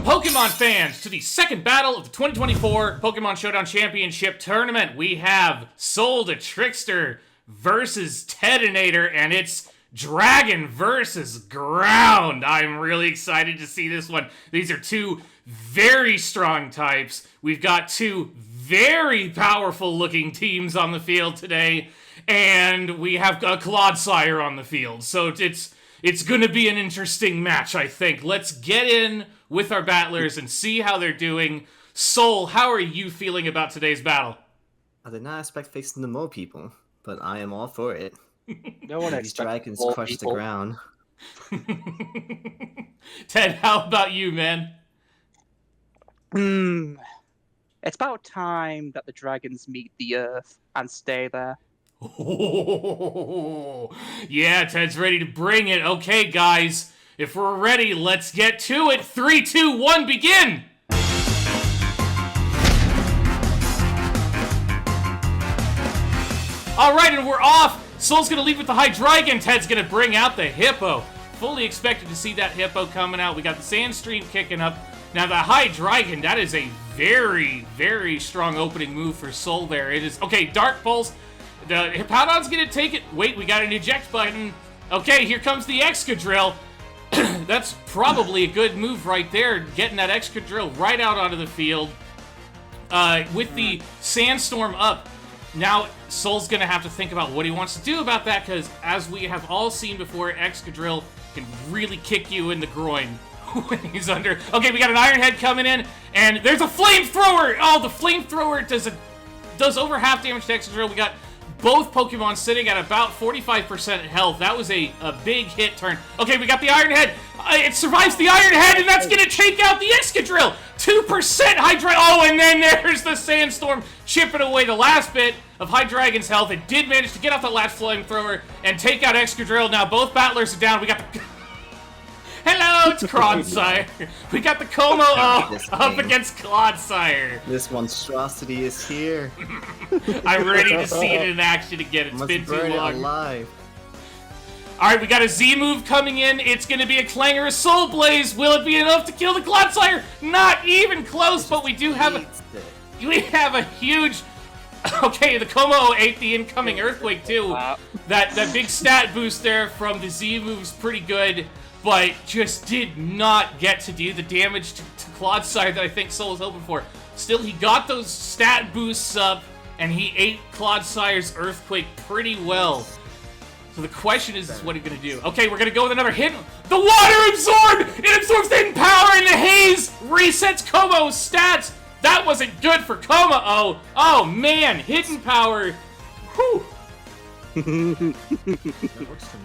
Welcome, Pokemon fans, to the second battle of the 2024 Pokemon Showdown Championship Tournament. We have Soul the Trickster versus Tedinator, and it's Dragon versus Ground. I'm really excited to see this one. These are two very strong types. We've got two very powerful looking teams on the field today, and we have a Clodsire on the field. So it's going to be an interesting match, I think. Let's get in with our battlers and see how they're doing. Soul, how are you feeling about today's battle? I did not expect facing the mole people, but I am all for it. No one These dragons crush the ground. Ted, how about you, man? It's about time that the dragons meet the Earth and stay there. Oh, yeah, Ted's ready to bring it. Okay, guys, if we're ready, let's get to it. 3, 2, 1, begin! Alright, and we're off! Soul's gonna lead with the Hydreigon. Ted's gonna bring out the Hippo. Fully expected to see that Hippo coming out. We got the Sandstream kicking up. Now, the Hydreigon, that is a very, very strong opening move for Soul there. It is... Okay, Dark Pulse. The Hippowdon's gonna take it. Wait, we got an eject button. Okay, here comes the Excadrill. That's probably a good move right there, getting that Excadrill right out onto the field. With the Sandstorm up, now Soul's gonna have to think about what he wants to do about that, because as we have all seen before, Excadrill can really kick you in the groin when he's under. Okay, we got an Iron Head coming in, and there's a Flamethrower! Oh, the Flamethrower does over half damage to Excadrill. We got both Pokemon sitting at about 45% health. That was a big hit turn. Okay, we got the Iron Head. It survives the Iron Head, and that's going to take out the Excadrill. 2% Hydreigon. Oh, and then there's the Sandstorm chipping away the last bit of Hydreigon's health. It did manage to get off the last Flamethrower and take out Excadrill. Now both battlers are down. We got the... Hello, it's Clodsire. We got the Como up against Clodsire. This monstrosity is here. I'm ready to see it in action again. It's been too long. Alive. Alright, we got a Z move coming in. It's going to be a Clangorous Soul Blaze. Will it be enough to kill the Clodsire? Not even close, but we do have a huge... Okay, the Como ate the incoming Earthquake too. That big stat boost there from the Z move's pretty good, but just did not get to do the damage to Clodsire that I think Soul was hoping for. Still, he got those stat boosts up, and he ate Clodsire's Earthquake pretty well. So the question is what are you going to do? Okay, we're going to go with another hit. The Water Absorb! It absorbs the hidden power, and the Haze resets Como's stats! That wasn't good for Como! Oh man, hidden power! Whew!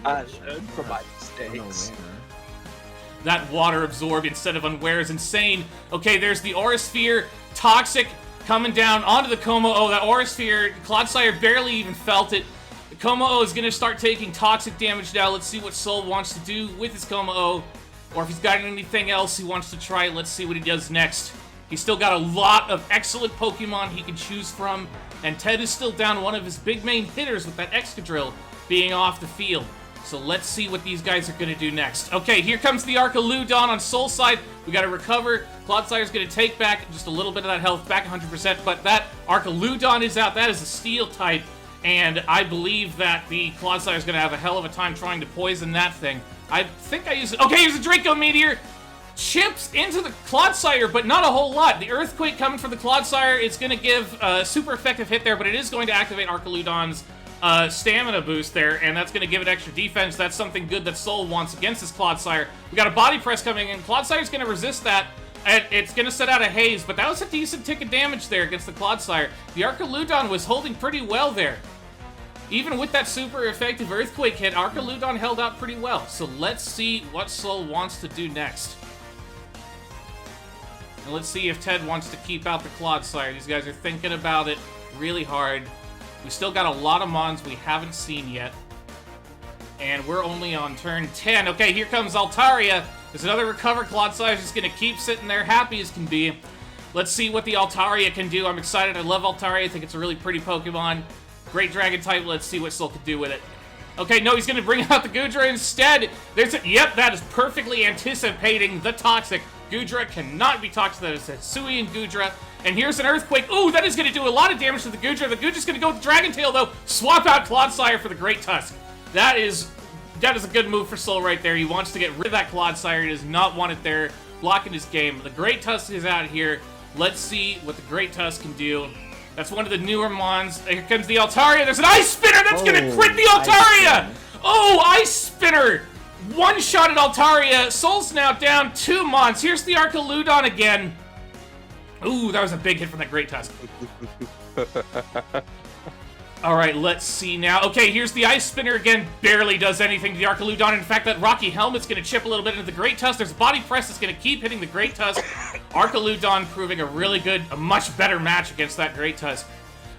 I learned from my mistakes. That Water Absorb instead of Unaware is insane. Okay, there's the Aura Sphere. Toxic coming down onto the Como. Oh, that Aura Sphere, Clodsire barely even felt it. The Como is going to start taking toxic damage now. Let's see what Soul wants to do with his Como. Or if he's got anything else he wants to try. Let's see what he does next. He's still got a lot of excellent Pokemon he can choose from. And Ted is still down one of his big main hitters with that Excadrill being off the field. So let's see what these guys are going to do next. Okay, here comes the Archaludon on Soul side. We got to recover. Clodsire's going to take back just a little bit of that health, back 100%. But that Archaludon is out. That is a Steel type. And I believe that the Clodsire's going to have a hell of a time trying to poison that thing. I think I used... Okay, here's a Draco Meteor. Chips into the Clodsire, but not a whole lot. The Earthquake coming from the Clodsire is going to give a super effective hit there, but it is going to activate Archaludon's stamina boost there, and that's going to give it extra defense. That's something good that Soul wants against this Clodsire. We got a Body Press coming in. Clodsire's going to resist that, and it's going to set out a Haze, but that was a decent tick of damage there against the Clodsire. The Archaludon was holding pretty well there. Even with that super effective Earthquake hit, Archaludon held out pretty well. So let's see what Soul wants to do next. And let's see if Ted wants to keep out the Clodsire. These guys are thinking about it really hard. We still got a lot of mons we haven't seen yet. And we're only on turn 10. Okay, here comes Altaria. There's another Recover Clodsire. Just going to keep sitting there happy as can be. Let's see what the Altaria can do. I'm excited. I love Altaria. I think it's a really pretty Pokemon. Great Dragon type. Let's see what Soul can do with it. Okay, no, he's going to bring out the Goodra instead. Yep, that is perfectly anticipating the Toxic. Goodra cannot be talked to. That is Hisuian Goodra. And here's an Earthquake. Ooh, that is going to do a lot of damage to the Goodra. The Goodra's going to go with the Dragon Tail, though. Swap out Clodsire for the Great Tusk. That is a good move for Soul right there. He wants to get rid of that Clodsire. He does not want it there, blocking his game. The Great Tusk is out here. Let's see what the Great Tusk can do. That's one of the newer Mons. Here comes the Altaria. There's an Ice Spinner that's going to crit the Altaria! Oh, Ice Spinner! One-shot at Altaria. Soul's now down 2 Mons. Here's the Archaludon again. Ooh, that was a big hit from that Great Tusk. Alright, let's see now. Okay, here's the Ice Spinner again. Barely does anything to the Archaludon. In fact, that Rocky Helmet's going to chip a little bit into the Great Tusk. There's a Body Press that's going to keep hitting the Great Tusk. Archaludon proving a much better match against that Great Tusk.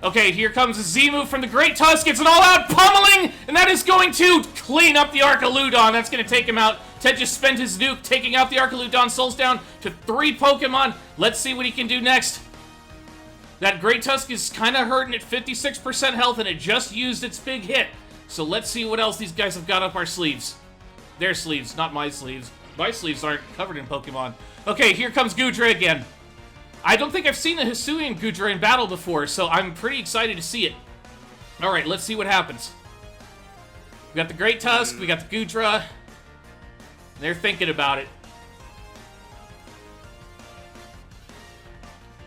Okay, here comes a Z-move from the Great Tusk. It's an all-out pummeling, and that is going to clean up the Archaludon. That's going to take him out. Ted just spent his nuke, taking out the Archaludon. Soul's down to 3 Pokemon. Let's see what he can do next. That Great Tusk is kind of hurting at 56% health, and it just used its big hit. So let's see what else these guys have got up our sleeves. Their sleeves, not my sleeves. My sleeves aren't covered in Pokemon. Okay, here comes Goodra again. I don't think I've seen a Hisuian Goodra in battle before, so I'm pretty excited to see it. Alright, let's see what happens. We got the Great Tusk, we got the Goodra. They're thinking about it.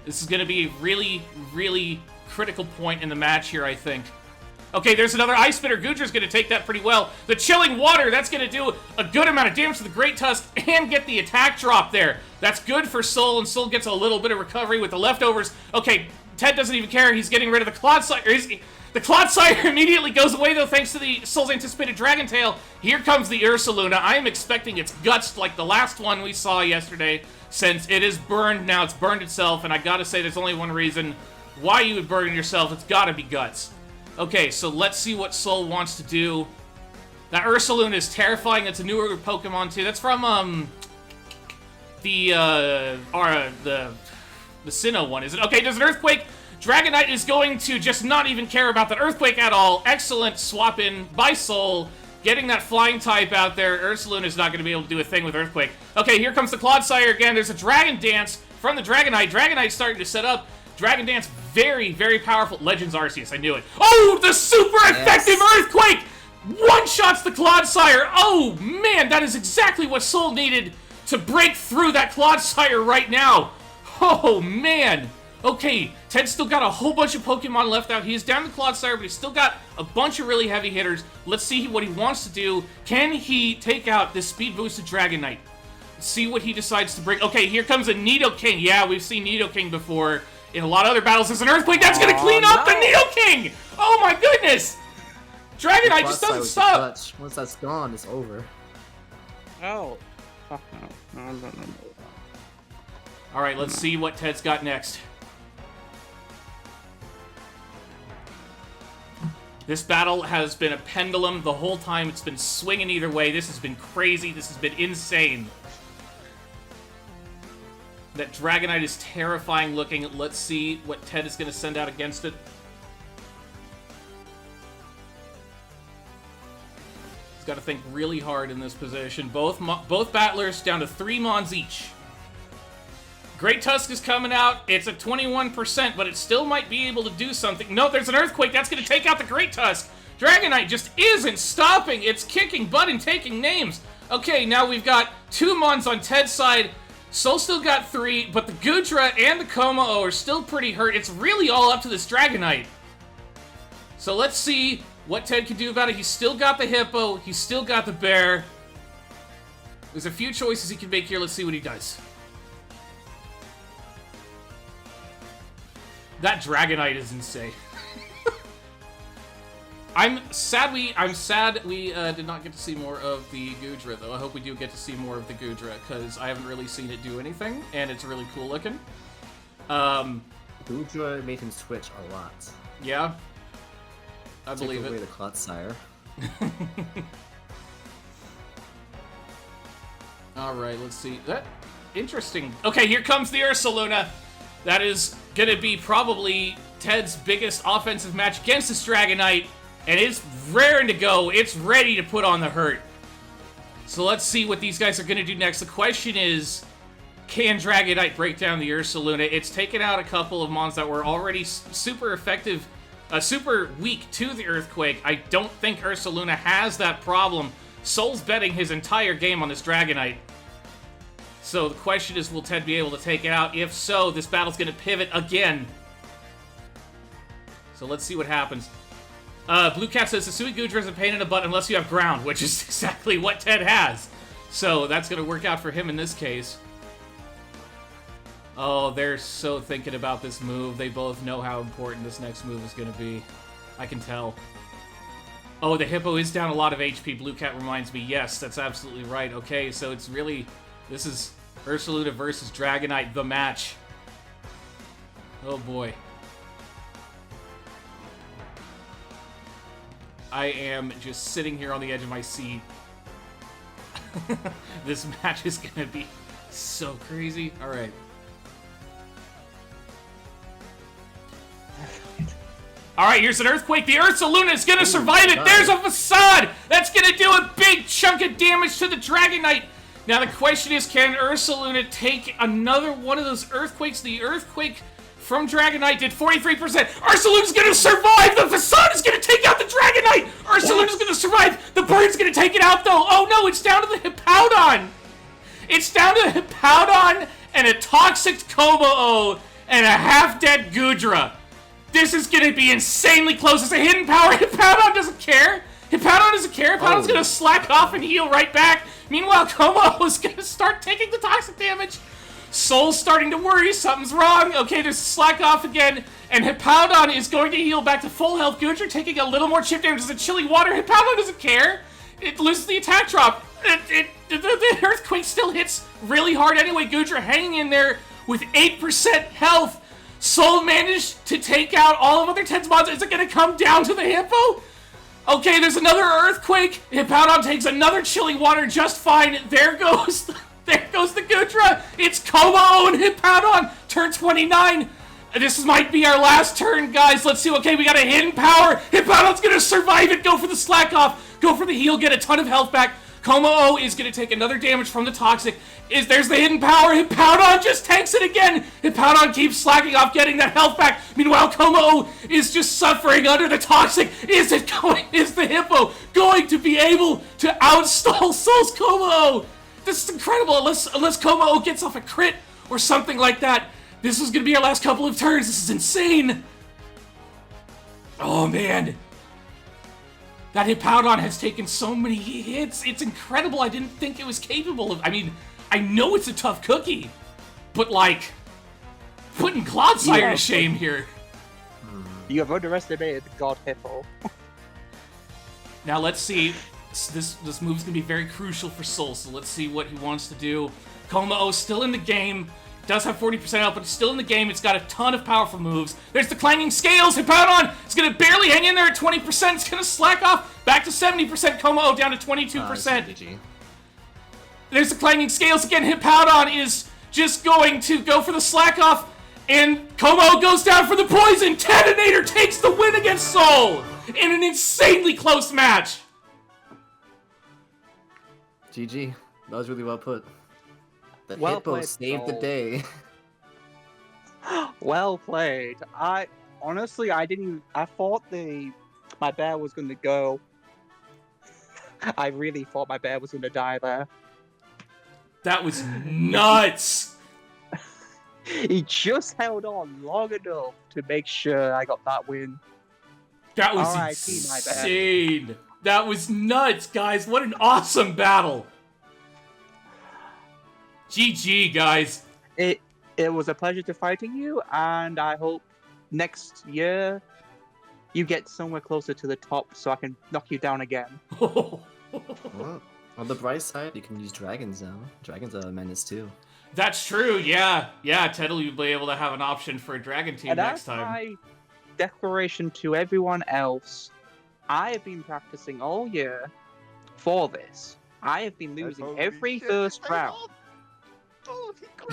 This is going to be a really, really critical point in the match here, I think. Okay, there's another Ice Spinner. Goodra's going to take that pretty well. The Chilling Water, that's going to do a good amount of damage to the Great Tusk and get the attack drop there. That's good for Soul, and Soul gets a little bit of recovery with the leftovers. Okay, Ted doesn't even care. He's getting rid of the Clodsire. The Clodsire immediately goes away, though, thanks to the Soul's anticipated Dragon Tail. Here comes the Ursaluna. I am expecting its guts like the last one we saw yesterday, since it is burned now. It's burned itself, and I gotta say there's only one reason why you would burn yourself. It's gotta be guts. Okay, so let's see what Soul wants to do. That Ursaluna is terrifying. It's a newer Pokemon, too. That's from, the Sinnoh one, is it? Okay, there's an Earthquake. Dragonite is going to just not even care about that Earthquake at all. Excellent swap in by Soul. Getting that flying type out there. Ursaluna is not going to be able to do a thing with Earthquake. Okay, here comes the Clodsire again. There's a Dragon Dance from the Dragonite. Dragonite's starting to set up. Dragon Dance, very, very powerful. Legends Arceus, I knew it. Oh, the super effective Earthquake! One-shots the Clodsire. Oh, man, that is exactly what Soul needed to break through that Clodsire right now. Oh, man. Okay, Ted's still got a whole bunch of Pokemon left out. He is down to Clodsire, but he's still got a bunch of really heavy hitters. Let's see what he wants to do. Can he take out this speed-boosted Dragonite? See what he decides to bring. Okay, here comes a Nidoking. Yeah, we've seen Nidoking before in a lot of other battles. There's an Earthquake. That's going to clean up the Nidoking! Oh, my goodness! Dragonite just doesn't stop. Once that's gone, it's over. Oh. Fuck no. No. All right, let's see what Ted's got next. This battle has been a pendulum the whole time. It's been swinging either way. This has been crazy. This has been insane. That Dragonite is terrifying looking. Let's see what Ted is going to send out against it. He's got to think really hard in this position. Both battlers down to 3 Mons each. Great Tusk is coming out. It's at 21%, but it still might be able to do something. No, there's an Earthquake. That's going to take out the Great Tusk. Dragonite just isn't stopping. It's kicking butt and taking names. Okay, now we've got 2 Mons on Ted's side. Soul still got 3, but the Goodra and the Kommo are still pretty hurt. It's really all up to this Dragonite. So let's see what Ted can do about it. He's still got the Hippo. He's still got the Bear. There's a few choices he can make here. Let's see what he does. That Dragonite is insane. I'm sad we did not get to see more of the Goodra, though. I hope we do get to see more of the Goodra, because I haven't really seen it do anything, and it's really cool looking. Goodra made him switch a lot. Yeah. I believe Take away it. the Clodsire. Alright, let's see. That interesting. Okay, here comes the Ursaluna. That is gonna be probably Ted's biggest offensive match against this Dragonite, and it's raring to go. It's ready to put on the hurt. So let's see what these guys are gonna do next. The question is, can Dragonite break down the Ursaluna? It's taken out a couple of mons that were already super effective, super weak to the Earthquake. I don't think Ursaluna has that problem. Soul's betting his entire game on this Dragonite. So the question is, will Ted be able to take it out? If so, this battle's going to pivot again. So let's see what happens. Blue Cat says, Hisui Goodra is a pain in the butt unless you have ground, which is exactly what Ted has. So that's going to work out for him in this case. Oh, they're so thinking about this move. They both know how important this next move is going to be. I can tell. Oh, the Hippo is down a lot of HP. Blue Cat reminds me. Yes, that's absolutely right. Okay, so it's really... This is Ursaluna versus Dragonite, the match. Oh, boy. I am just sitting here on the edge of my seat. This match is going to be so crazy. All right. All right, here's an Earthquake. The Ursaluna is going to survive it. There's a Facade. That's going to do a big chunk of damage to the Dragonite. Now, the question is, can Ursaluna take another one of those Earthquakes? The Earthquake from Dragonite did 43%. Ursaluna's going to survive. The Facade is going to take out the Dragonite. Ursaluna's going to survive. The Bird's going to take it out, though. Oh, no, it's down to the Hippowdon. It's down to the Hippowdon and a Toxic Komo-O and a half-dead Goodra. This is going to be insanely close. It's a hidden power. Hippowdon doesn't care. Hippowdon doesn't care. Hippowdon's going to slack off and heal right back. Meanwhile, Komo is going to start taking the toxic damage. Soul's starting to worry. Something's wrong. Okay, there's a slack off again. And Hippowdon is going to heal back to full health. Goodra taking a little more chip damage. There's a chilly water. Hippowdon doesn't care. It loses the attack drop. The Earthquake still hits really hard anyway. Goodra hanging in there with 8% health. Soul managed to take out all of other Ted's mods. Is it going to come down to the Hippo? Okay, there's another Earthquake. Hippowdon takes another chilly water just fine. There goes the Goodra. It's Komo and Hippowdon. Turn 29. This might be our last turn, guys. Let's see. Okay, we got a hidden power. Hippowdon's going to survive it. Go for the slack off. Go for the heal. Get a ton of health back. Komo-O is going to take another damage from the Toxic. There's the hidden power. Hippowdon just tanks it again. Hippowdon keeps slacking off, getting that health back. Meanwhile, Komo-O is just suffering under the Toxic. Is the Hippo going to be able to outstall Soul's Komo-O? This is incredible. Unless Komo-O gets off a crit or something like that. This is going to be our last couple of turns. This is insane. Oh, man. That Hippowdon has taken so many hits. It's incredible. I didn't think it was capable of... I mean, I know it's a tough cookie, but, like, putting Clodsire to shame here. You have underestimated God Hippo. Now, let's see. This move's going to be very crucial for Soul, so let's see what he wants to do. Komo-O still in the game. Does have 40% health, but it's still in the game. It's got a ton of powerful moves. There's the Clanging Scales. Hippowdon is going to barely hang in there at 20%. It's going to slack off back to 70%. Komo-O down to 22%. There's the Clanging Scales again. Hippowdon is just going to go for the slack off, and Komo-O goes down for the poison. Tedinator takes the win against Soul in an insanely close match. GG. That was really well put. The Well Hippo played, saved the Soul. day. Well played. I thought my bear was going to go. I really thought my bear was going to die there. That was nuts. He just held on long enough to make sure I got that win. That was R.I.P. my bear. insane. That was nuts, guys. What an awesome battle. GG, guys. It was a pleasure to fighting you, and I hope next year you get somewhere closer to the top so I can knock you down again. Well, on the bright side, you can use dragons now. Dragons are a menace too. That's true, yeah. Yeah, Ted will be able to have an option for a dragon team And next that's time. my declaration to everyone else. I have been practicing all year for this. I have been losing every first round.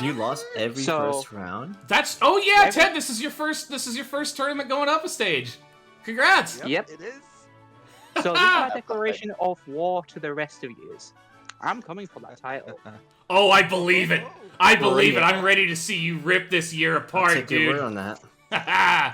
You lost every first round? Oh yeah, Ted, this is your first tournament going up a stage. Congrats. Yep. It is. So this is my declaration of war to the rest of you. I'm coming for that title. Oh, I believe it. I believe it. yeah. I'm ready to see you rip this year I'll apart, take your dude. word on that.